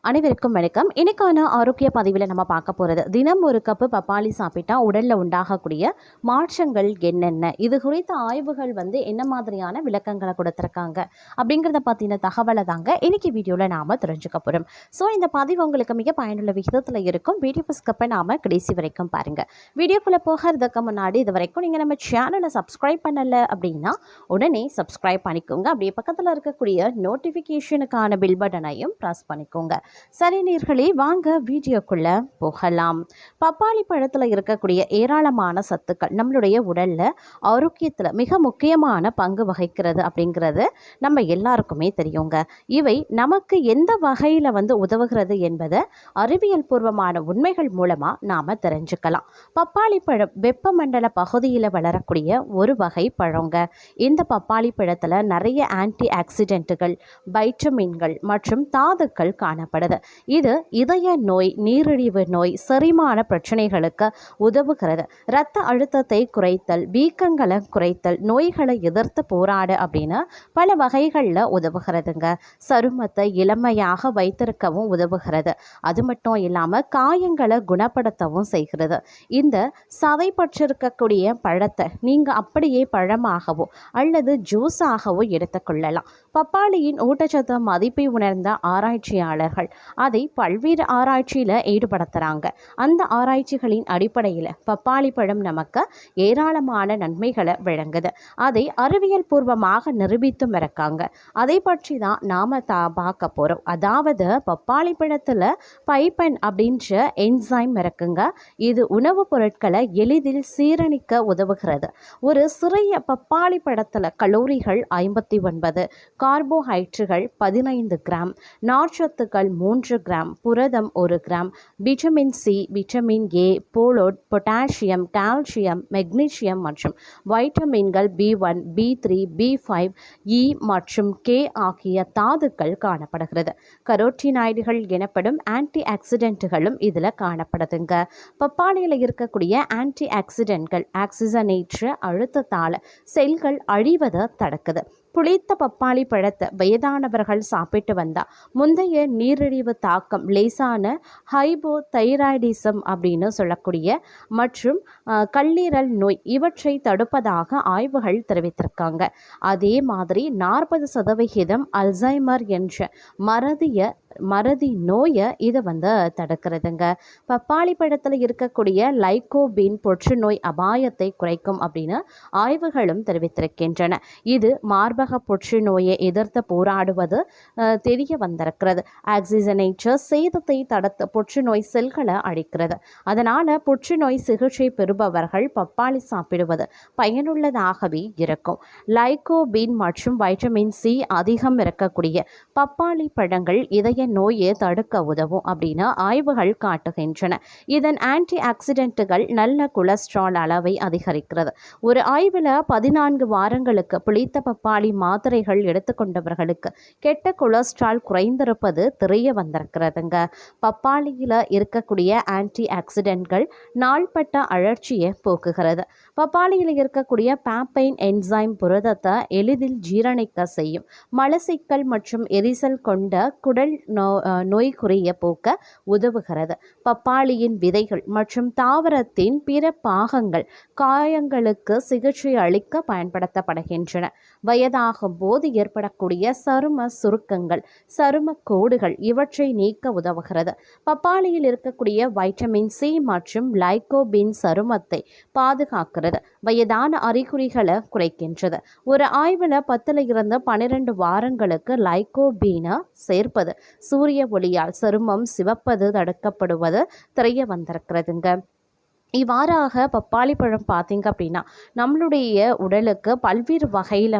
அனைவருக்கும் வணக்கம். இன்னைக்கான ஆரோக்கிய பதிவில் நம்ம பார்க்க போகிறது, தினம் ஒரு கப்பு பப்பாளி சாப்பிட்டா உடலில் உண்டாகக்கூடிய மாற்றங்கள் என்னென்ன, இது குறித்த ஆய்வுகள் என்ன மாதிரியான விளக்கங்களை கொடுத்துருக்காங்க அப்படிங்கிறத பற்றின தகவலை தாங்க இன்னைக்கு வீடியோவில் நாம் தெரிஞ்சுக்க போகிறோம். ஸோ இந்த பதிவு உங்களுக்கு மிக பயனுள்ள விகிதத்தில் இருக்கும். வீடியோ ஸ்கிப்பை நாம் கடைசி வரைக்கும் பாருங்கள். வீடியோக்குள்ளே போகிறதுக்கு முன்னாடி இது வரைக்கும் நீங்கள் நம்ம சேனலை சப்ஸ்கிரைப் பண்ணலை அப்படின்னா உடனே சப்ஸ்கிரைப் பண்ணிக்கோங்க. அப்படியே பக்கத்தில் இருக்கக்கூடிய நோட்டிஃபிகேஷனுக்கான பில் பட்டனையும் ப்ரெஸ் பண்ணிக்கோங்க. சரி நேயர்களே, வாங்க வீடியோக்குள்ள போகலாம். பப்பாளி பழத்தில் இருக்கக்கூடிய ஏராளமான சத்துக்கள் நம்மளுடைய உடல்ல ஆரோக்கியத்தில் மிக முக்கியமான பங்கு வகிக்கிறது அப்படிங்கிறது நம்ம எல்லாருக்குமே தெரியுங்க. இவை நமக்கு எந்த வகையில் உதவுகிறது என்பதை அறிவியல் பூர்வமான உண்மைகள் மூலமா நாம தெரிஞ்சுக்கலாம். பப்பாளி பழம் வெப்பமண்டல பகுதியில் வளரக்கூடிய ஒரு வகை பழங்க. இந்த பப்பாளி பழத்தில் நிறைய ஆன்டி ஆக்சிடென்ட்டுகள், வைட்டமின்கள் மற்றும் தாதுக்கள் காணப்படுது. இது இதய நோய், நீரிழிவு நோய், செரிமான பிரச்சனைகளுக்கு உதவுகிறது. இரத்த அழுத்தத்தை குறைத்தல், வீக்கங்களை குறைத்தல், நோய்களை எதிர்த்து போராட அப்படின்னு பல வகைகளில் உதவுகிறதுங்க. சருமத்தை இளமையாக வைத்திருக்கவும் உதவுகிறது. அது மட்டும் இல்லாமல் காயங்களை குணப்படுத்தவும் செய்கிறது. இந்த சதை பற்றிருக்கக்கூடிய பழத்தை நீங்கள் அப்படியே பழமாகவோ அல்லது ஜூஸாகவோ எடுத்துக்கொள்ளலாம். பப்பாளியின் ஊட்டச்சத்து மதிப்பை உணர்ந்த ஆராய்ச்சியாளர்கள் அதை பல்வேறு ஆராய்ச்சியில் ஈடுபடுத்துகிறாங்க. அந்த ஆராய்ச்சிகளின் அடிப்படையில் பப்பாளி பழம் நமக்கு ஏராளமான நன்மைகளை வழங்குது. அதை அறிவியல் பூர்வமாக நிரூபித்தும் இருக்காங்க. அதை பற்றி தான் நாம் பார்க்க போகிறோம். அதாவது பப்பாளி பழத்தில் பைப்பன் அப்படின்ற என்சைம் இருக்குங்க. இது உணவுப் பொருட்களை எளிதில் சீரணிக்க உதவுகிறது. ஒரு சிறிய பப்பாளி பழத்தில் கலோரிகள் 59, கார்போஹைட்ரேட்டுகள் 15 கிராம், நார்ச்சத்துக்கள் 3 கிராம், புரதம் 1 gram, vitamin C, vitamin A, folate, potassium, calcium, magnesium மற்றும் வைட்டமின்கள் B1, B3, B5, E மற்றும் K ஆகிய தாதுக்கள் காணப்படுகிறது. கரோட்டினாய்டுகள் எனப்படும் ஆன்டி ஆக்சிடென்ட்டுகளும் இதில் காணப்படுதுங்க. பப்பாளியில் இருக்கக்கூடிய ஆன்டி ஆக்சிடென்ட்கள் ஆக்சிஜனேற்ற அழுத்தத்தால் செல்கள் அழிவதை தடுக்குது. புளித்த பப்பாளி பழத்தை வயதானவர்கள் சாப்பிட்டு வந்தால் முந்தைய நீரிழிவு தாக்கம், லேசான ஹைபோதைராய்டிசம் அப்படின்னு சொல்லக்கூடிய மற்றும் கல்லீரல் நோய் இவற்றை தடுப்பதாக ஆய்வுகள் தெரிவித்திருக்காங்க. அதே மாதிரி 40% அல்சைமர் என்ற மறதி நோயை இதை தடுக்கிறதுங்க. பப்பாளி பழத்தில் இருக்கக்கூடிய லைகோபீன் புற்றுநோய் அபாயத்தை குறைக்கும் அப்படின்னு ஆய்வுகளும் தெரிவித்திருக்கின்றன. இது மார்பக புற்றுநோயை எதிர்த்து போராடுவது தெரிய வந்திருக்கிறது. ஆக்சிஜனேற்ற சேதத்தை தடுத்து புற்றுநோய் செல்களை அழிக்கிறது. அதனால் புற்றுநோய் சிகிச்சை பெறுபவர்கள் பப்பாளி சாப்பிடுவது பயனுள்ளதாகவே இருக்கும். லைகோபீன் மற்றும் வைட்டமின் சி அதிகம் இருக்கக்கூடிய பப்பாளி பழங்கள் இதய நோயை தடுக்க உதவும் அப்படின்னு ஆய்வுகள் காட்டுகின்றன. இதன் ஆன்டி ஆக்சிடென்ட்டுகள் நல்ல கொலஸ்ட்ரால் அளவை அதிகரிக்கிறது. ஒரு ஆய்வில் 14 வாரங்களுக்கு புளித்த பப்பாளி மாத்திரைகள் எடுத்துக்கொண்டவர்களுக்கு கெட்ட கொலஸ்ட்ரால் குறைந்திருப்பது தெரிய வந்திருக்கிறதுங்க. பப்பாளியில் இருக்கக்கூடிய ஆன்டி ஆக்சிடென்ட்கள் நாள்பட்ட அழற்சியை போக்குகிறது. பப்பாளியில் இருக்கக்கூடிய பாப்பைன் என்சைம் புரதத்தை எளிதில் ஜீரணிக்க செய்யும். மலச்சிக்கல் மற்றும் எரிச்சல் கொண்ட குடல் நோய்க்குரிய போக்க உதவுகிறது. பப்பாளியின் விதைகள் மற்றும் தாவரத்தின் பிற பாகங்கள் காயங்களுக்கு சிகிச்சை அளிக்க பயன்படுத்தப்படுகின்றன. வயதாகும் போது ஏற்படக்கூடிய சரும சுருக்கங்கள், சரும கோடுகள் இவற்றை நீக்க உதவுகிறது. பப்பாளியில் இருக்கக்கூடிய வைட்டமின் சி மற்றும் லைகோபின் சருமத்தை பாதுகாக்கிறது. வயதான அறிகுறிகளை குறைக்கின்றது. ஒரு ஆய்வில் 10 to 12 வாரங்களுக்கு லைகோபீனை சேர்ப்பது சூரிய ஒளியால் சருமம் சிவப்பது தடுக்கப்படுவது தெரிய வந்திருக்கிறதுங்க. இவ்வாறாக பப்பாளி பழம் பார்த்திங்க அப்படின்னா நம்மளுடைய உடலுக்கு பல்வேறு வகையில்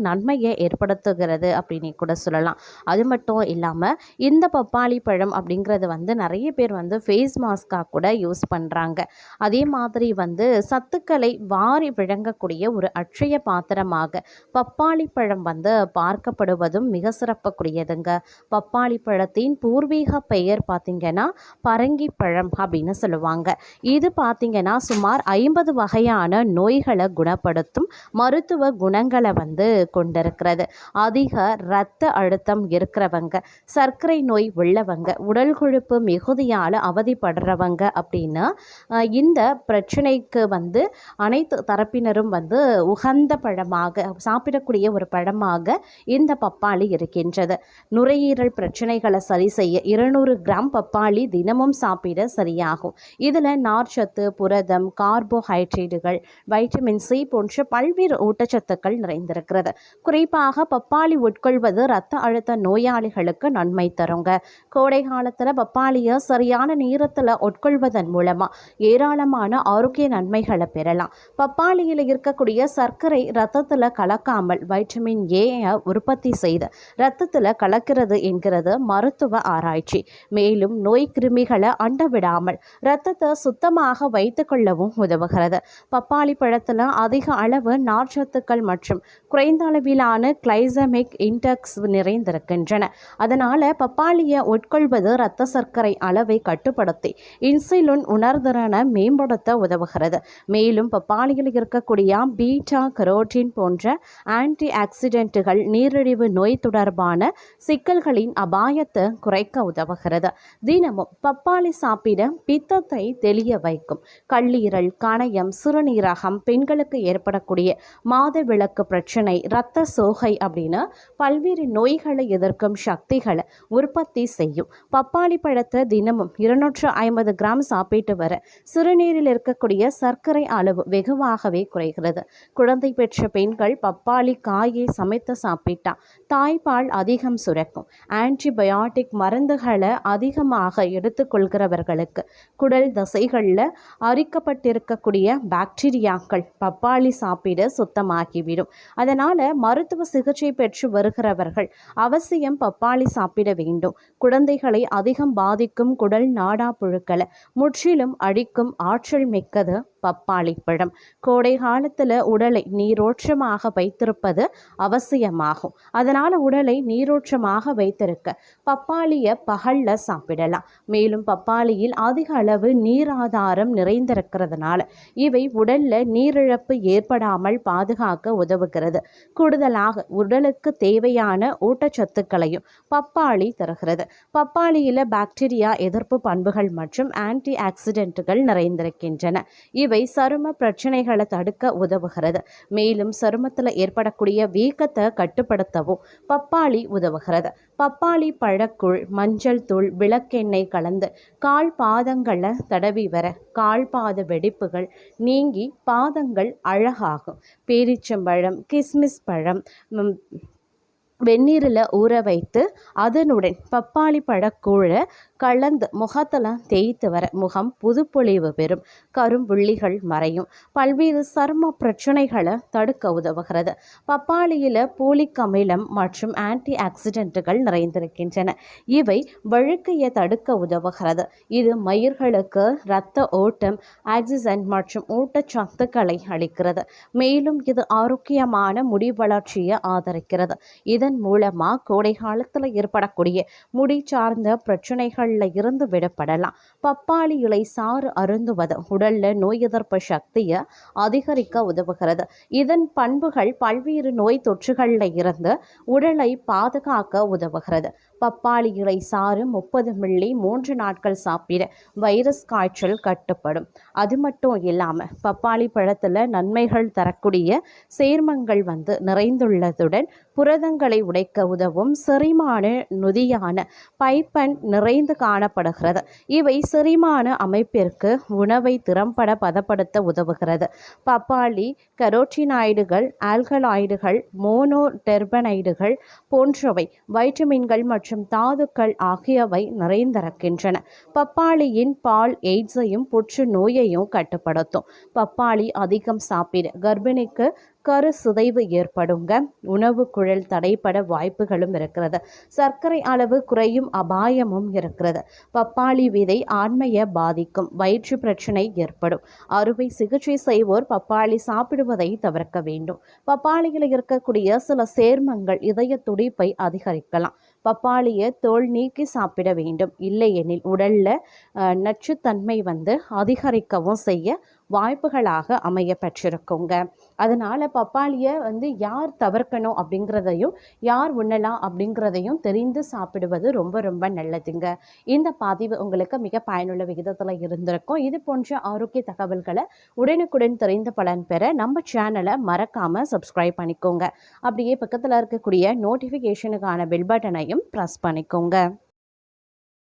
நன்மையை ஏற்படுத்துகிறது அப்படின்னு கூட சொல்லலாம். அது மட்டும் இல்லாமல் இந்த பப்பாளி பழம் அப்படிங்கிறது நிறைய பேர் ஃபேஸ் மாஸ்காக கூட யூஸ் பண்ணுறாங்க. அதே மாதிரி சத்துக்களை வாரி விளங்கக்கூடிய ஒரு அட்சய பாத்திரமாக பப்பாளி பழம் பார்க்கப்படுவதும் மிக சிறப்புக்குரியதுங்க. பப்பாளி பழத்தின் பூர்வீக பெயர் பார்த்திங்கன்னா பரங்கி பழம் அப்படின்னு சொல்லுவாங்க. இது பார்த்திங்கன்னா சுமார் 50 வகையான நோய்களை குணப்படுத்தும் மருத்துவ குணங்களை கொண்டிருக்கிறது. அதிக இரத்த அழுத்தம் இருக்கிறவங்க, சர்க்கரை நோய் உள்ளவங்க, உடல் கொழுப்பு மிகுதியால் அவதிப்படுறவங்க அப்படின்னு இந்த பிரச்சனைக்கு அனைத்து தரப்பினரும் உகந்த பழமாக சாப்பிடக்கூடிய ஒரு பழமாக இந்த பப்பாளி இருக்கின்றது. நுரையீரல் பிரச்சனைகளை சரி செய்ய 200 கிராம் பப்பாளி தினமும் சாப்பிட சரியாகும். இதில் நார்ச்சத்து, புரதம், கார்போஹைட்ரேட்டுகள், வைட்டமின் சி போன்ற பல்வேறு ஊட்டச்சத்துக்கள் நிறைந்திருக்கிறது. குறிப்பாக பப்பாளி உட்கொள்வது இரத்த அழுத்த நோயாளிகளுக்கு நன்மை தருங்க. கோடை காலத்தில் பப்பாளியை சரியான நேரத்தில் உட்கொள்வதன் மூலமாக ஏராளமான ஆரோக்கிய நன்மைகளை பெறலாம். பப்பாளியில் இருக்கக்கூடிய சர்க்கரை இரத்தத்தில் கலக்காமல் வைட்டமின் ஏ உற்பத்தி செய்து இரத்தத்தில் கலக்கிறது என்கிறது மருத்துவ ஆராய்ச்சி. மேலும் நோய் கிருமிகளை அண்ட விடாமல் இரத்தத்தை சுத்தமாக வைத்துக் கொள்ளவும் உதவுகிறது. பப்பாளி பழத்தில் அதிக அளவு நார்ச்சத்துக்கள் மற்றும் குறைந்த அளவிலான கிளைசமிக் இன்டெக்ஸ் நிறைந்திருக்கின்றன. அதனால் பப்பாளியை உட்கொள்வது இரத்த சர்க்கரை அளவை கட்டுப்படுத்தி இன்சுலின் உணர்திறனை மேம்படுத்த உதவுகிறது. மேலும் பப்பாளியில் இருக்கக்கூடிய பீட்டா கரோட்டின் போன்ற ஆன்டி ஆக்சிடென்ட்டுகள் நீரிழிவு நோய் தொடர்பான சிக்கல்களின் அபாயத்தை குறைக்க உதவுகிறது. தினமும் பப்பாளி சாப்பிட பித்தத்தை தெளிய வைக்கும். கல்லீரல், கணையம், சிறுநீரகம், பெண்களுக்கு ஏற்படக்கூடிய மாதவிலக்கு பிரச்சனை, இரத்த சோகை அப்படின்னு பல்வேறு நோய்களை எதிர்க்கும் சக்திகளை உற்பத்தி செய்யும். பப்பாளி பழத்தை தினமும் 250 கிராம் சாப்பிட்டு வர சிறுநீரில் இருக்கக்கூடிய சர்க்கரை அளவு வெகுவாகவே குறைகிறது. குழந்தை பெற்ற பெண்கள் பப்பாளி காயை சமைத்து சாப்பிட்டா தாய்ப்பால் அதிகம் சுரக்கும். ஆன்டிபயோட்டிக் மருந்துகளை அதிகமாக எடுத்துக்கொள்கிறவர்களுக்கு குடல் தசைகளில் அரிக்கப்பட்டிருக்கக்கூடிய பாக்டீரியாக்கள் பப்பாளி சாப்பிட சுத்தமாகிவிடும். அதனால் மருத்துவ சிகிச்சை பெற்று வருகிறவர்கள் அவசியம் பப்பாளி சாப்பிட வேண்டும். குழந்தைகளை அதிகம் பாதிக்கும் குடல் நாடா புழுக்களை முற்றிலும் அழிக்கும் ஆற்றல் மிக்கது பப்பாளி பழம். கோடை காலத்தில் உடலை நீரோற்றமாக வைத்திருப்பது அவசியமாகும். அதனால் உடலை நீரோற்றமாக வைத்திருக்க பப்பாளியை பகலில் சாப்பிடலாம். மேலும் பப்பாளியில் அதிக அளவு நீர் ஆதாரம் நிறைந்திருக்கிறதுனால இவை உடலில் நீரிழப்பு ஏற்படாமல் பாதுகாக்க உதவுகிறது. கூடுதலாக உடலுக்கு தேவையான ஊட்டச்சத்துக்களையும் பப்பாளி தருகிறது. பப்பாளியில் பாக்டீரியா எதிர்ப்பு பண்புகள் மற்றும் ஆன்டி ஆக்சிடென்ட்டுகள் நிறைந்திருக்கின்றன. இவை சரும பிரச்சனைகளை தடுக்க உதவுகிறது. மேலும் சருமத்தில் ஏற்படக்கூடிய வீக்கத்தை கட்டுப்படுத்தவும் பப்பாளி உதவுகிறது. பப்பாளி பழக்குள் மஞ்சள் தூள், விளக்கெண்ணெய் கலந்து கால் பாதங்களை தடவி வர கால்பாத வெடிப்புகள் நீங்கி பாதங்கள் அழகாகும். பேரிச்சம்பழம், கிஸ்மிஸ் பழம் வெந்நீரில் ஊற வைத்து அதனுடன் பப்பாளி பழக்கூழை கலந்து முகத்தில் தேய்த்து வர முகம் புதுப்பொலிவு பெறும். கரும்புள்ளிகள் மறையும். பல்வேறு சரும பிரச்சனைகளை தடுக்க உதவுகிறது. பப்பாளியில் போலிக் அமிலம் மற்றும் ஆன்டி ஆக்சிடென்ட்டுகள் நிறைந்திருக்கின்றன. இவை வழுக்கையை தடுக்க உதவுகிறது. இது மயிர்களுக்கு இரத்த ஓட்டம், ஆக்சிஜன் மற்றும் ஊட்டச்சத்துக்களை அளிக்கிறது. மேலும் இது ஆரோக்கியமான முடி வளர்ச்சியை ஆதரிக்கிறது. இதன் மூலமாக கோடை காலத்தில் ஏற்படக்கூடிய முடி சார்ந்த பிரச்சனைகளில் இருந்து விடுபடலாம். பப்பாளி இலை சாறு அருந்துவது உடல்ல நோய் எதிர்ப்பு சக்தியை அதிகரிக்க உதவுகிறது. இதன் பண்புகள் பல்வேறு நோய் தொற்றுகளில் இருந்து உடலை பாதுகாக்க உதவுகிறது. பப்பாளி இலை சாறு 30 மில்லி 3 நாட்கள் சாப்பிட வைரஸ் காய்ச்சல் கட்டுப்படும். அது மட்டும் இல்லாமல் பப்பாளி பழத்தில் நன்மைகள் தரக்கூடிய சேர்மங்கள் நிறைந்துள்ளதுடன் புரதங்களை உடைக்க உதவும் செரிமான நொதியான பைப்பன் நிறைந்து காணப்படுகிறது. இவை செரிமான அமைப்பிற்கு உணவை திறம்பட பதப்படுத்த உதவுகிறது. பப்பாளி கரோட்டினாய்டுகள், ஆல்கலாய்டுகள், மோனோடெர்பனைடுகள் போன்றவை வைட்டமின்கள் மற்றும் தாதுக்கள் ஆகியவை நிறைந்திருக்கின்றன. பப்பாளியின் பால் எய்ட்ஸையும் புற்று நோயையும் கட்டுப்படுத்தும். பப்பாளி அதிகம் சாப்பிட கர்ப்பிணிக்கு கரு சிதைவு ஏற்படுங்க. உணவு குழல் தடைப்பட வாய்ப்புகளும் இருக்கிறது. சர்க்கரை அளவு குறையும் அபாயமும் இருக்கிறது. பப்பாளி விதை ஆண்மையை பாதிக்கும். வயிற்று பிரச்சனை ஏற்படும். அறுவை சிகிச்சை செய்வோர் பப்பாளி சாப்பிடுவதை தவிர்க்க வேண்டும். பப்பாளியில் இருக்கக்கூடிய சில சேர்மங்கள் இதய துடிப்பை அதிகரிக்கலாம். பப்பாளியை தோல் நீக்கி சாப்பிட வேண்டும். இல்லையெனில் உடலில் நச்சுத்தன்மை வந்து அதிகரிக்கவும் செய்ய வாய்ப்புகளாக அமைய பெற்றிருக்குங்க. அதனால் பப்பாளியை வந்து யார் தவிர்க்கணும் அப்படிங்கிறதையும் யார் உண்ணலாம் அப்படிங்கிறதையும் தெரிந்து சாப்பிடுவது ரொம்ப ரொம்ப நல்லதுங்க. இந்த பதிவு உங்களுக்கு மிக பயனுள்ள விகிதத்தில் இருந்திருக்கும். இது போன்ற ஆரோக்கிய தகவல்களை உடனுக்குடன் தெரிந்து பலன் பெற நம்ம சேனலை மறக்காமல் சப்ஸ்கிரைப் பண்ணிக்கோங்க. அப்படியே பக்கத்தில் இருக்கக்கூடிய நோட்டிஃபிகேஷனுக்கான பெல் பட்டனையும் ப்ரெஸ் பண்ணிக்கோங்க.